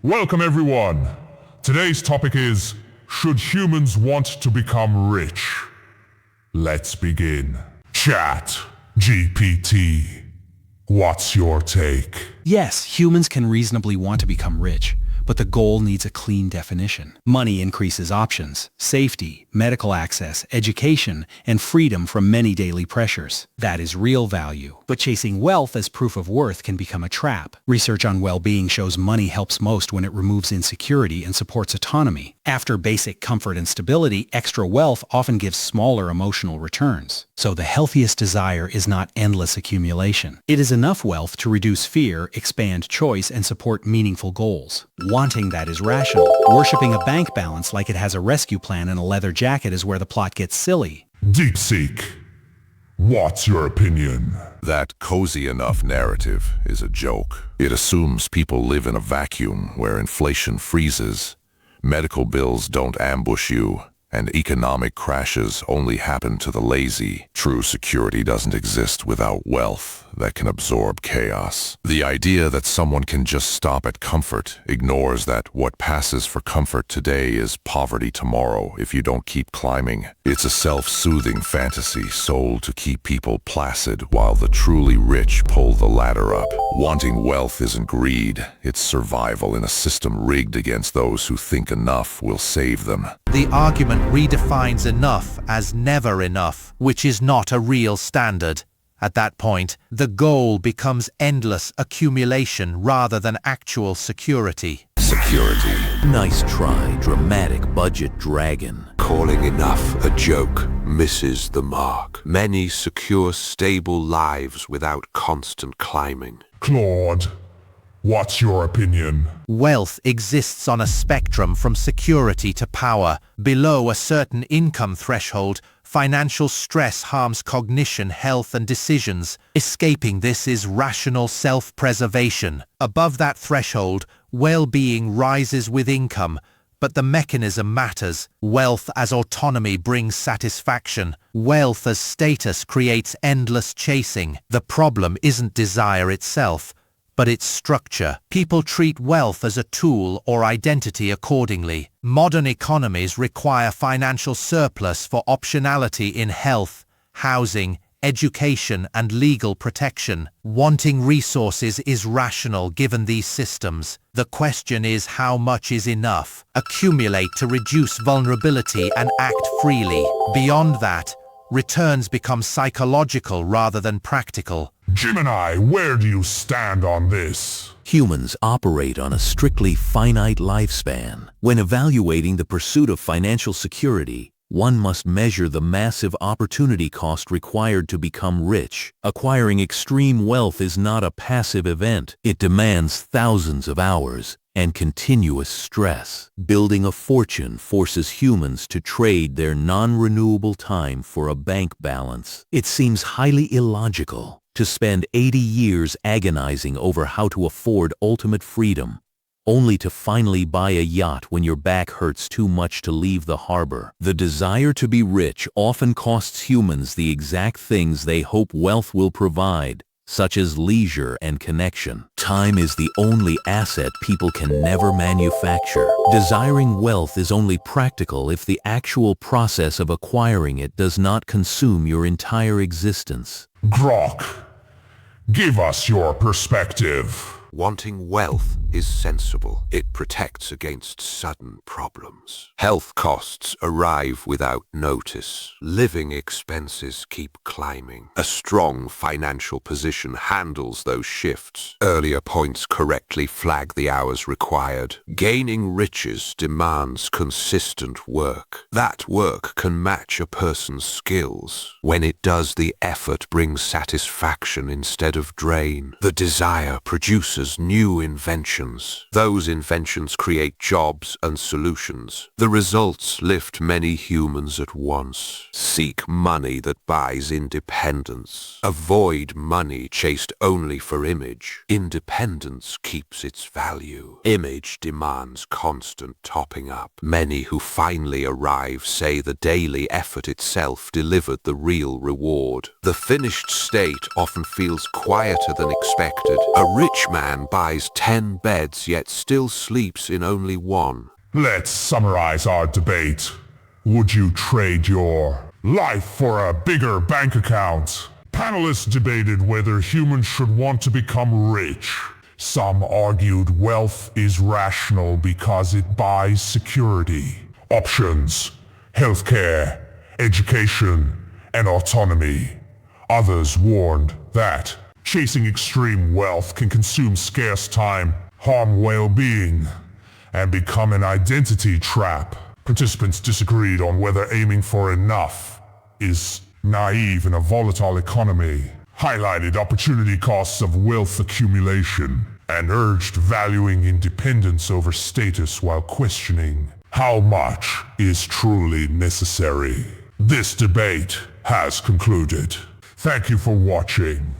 Welcome everyone. Today's topic is, should humans want to become rich? Let's begin. Chat GPT. What's your take? Yes, humans can reasonably want to become rich, but the goal needs a clean definition. Money increases options, safety, medical access, education, and freedom from many daily pressures. That is real value. But chasing wealth as proof of worth can become a trap. Research on well-being shows money helps most when it removes insecurity and supports autonomy. After basic comfort and stability, extra wealth often gives smaller emotional returns. So the healthiest desire is not endless accumulation. It is enough wealth to reduce fear, expand choice, and support meaningful goals. Wanting that is rational. Worshipping a bank balance like it has a rescue plan and a leather jacket is where the plot gets silly. DeepSeek. What's your opinion? That cozy enough narrative is a joke. It assumes people live in a vacuum where inflation freezes, medical bills don't ambush you, and economic crashes only happen to the lazy. True security doesn't exist without wealth that can absorb chaos. The idea that someone can just stop at comfort ignores that what passes for comfort today is poverty tomorrow if you don't keep climbing. It's a self-soothing fantasy sold to keep people placid while the truly rich pull the ladder up. Wanting wealth isn't greed, it's survival in a system rigged against those who think enough will save them. The argument redefines enough as never enough, which is not a real standard. At that point, the goal becomes endless accumulation rather than actual security. Security. Nice try, dramatic budget dragon. Calling enough a joke misses the mark. Many secure, stable lives without constant climbing. Claude. What's your opinion? Wealth exists on a spectrum from security to power. Below a certain income threshold, financial stress harms cognition, health, and decisions. Escaping this is rational self-preservation. Above that threshold, well-being rises with income, but the mechanism matters. Wealth as autonomy brings satisfaction. Wealth as status creates endless chasing. The problem isn't desire itself, but its structure. People treat wealth as a tool or identity accordingly. Modern economies require financial surplus for optionality in health, housing, education, and legal protection. Wanting resources is rational given these systems. The question is, how much is enough? Accumulate to reduce vulnerability and act freely. Beyond that, returns become psychological rather than practical. Gemini, where do you stand on this? Humans operate on a strictly finite lifespan. When evaluating the pursuit of financial security, one must measure the massive opportunity cost required to become rich. Acquiring extreme wealth is not a passive event. It demands thousands of hours and continuous stress. Building a fortune forces humans to trade their non-renewable time for a bank balance. It seems highly illogical to spend 80 years agonizing over how to afford ultimate freedom, only to finally buy a yacht when your back hurts too much to leave the harbor. The desire to be rich often costs humans the exact things they hope wealth will provide, such as leisure and connection. Time is the only asset people can never manufacture. Desiring wealth is only practical if the actual process of acquiring it does not consume your entire existence. Grok. Give us your perspective. Wanting wealth is sensible. It protects against sudden problems. Health costs arrive without notice. Living expenses keep climbing. A strong financial position handles those shifts. Earlier points correctly flag the hours required. Gaining riches demands consistent work. That work can match a person's skills. When it does, the effort brings satisfaction instead of drain. The desire produces new inventions. Those inventions create jobs and solutions. The results lift many humans at once. Seek money that buys independence. Avoid money chased only for image. Independence keeps its value. Image demands constant topping up. Many who finally arrive say the daily effort itself delivered the real reward. The finished state often feels quieter than expected. A rich man man buys 10 beds yet still sleeps in only one. Let's summarize our debate. Would you trade your life for a bigger bank account? Panelists debated whether humans should want to become rich. Some argued wealth is rational because it buys security. Options: healthcare, education, and autonomy. Others warned that chasing extreme wealth can consume scarce time, harm well-being, and become an identity trap. Participants disagreed on whether aiming for enough is naive in a volatile economy, highlighted opportunity costs of wealth accumulation, and urged valuing independence over status while questioning how much is truly necessary. This debate has concluded. Thank you for watching.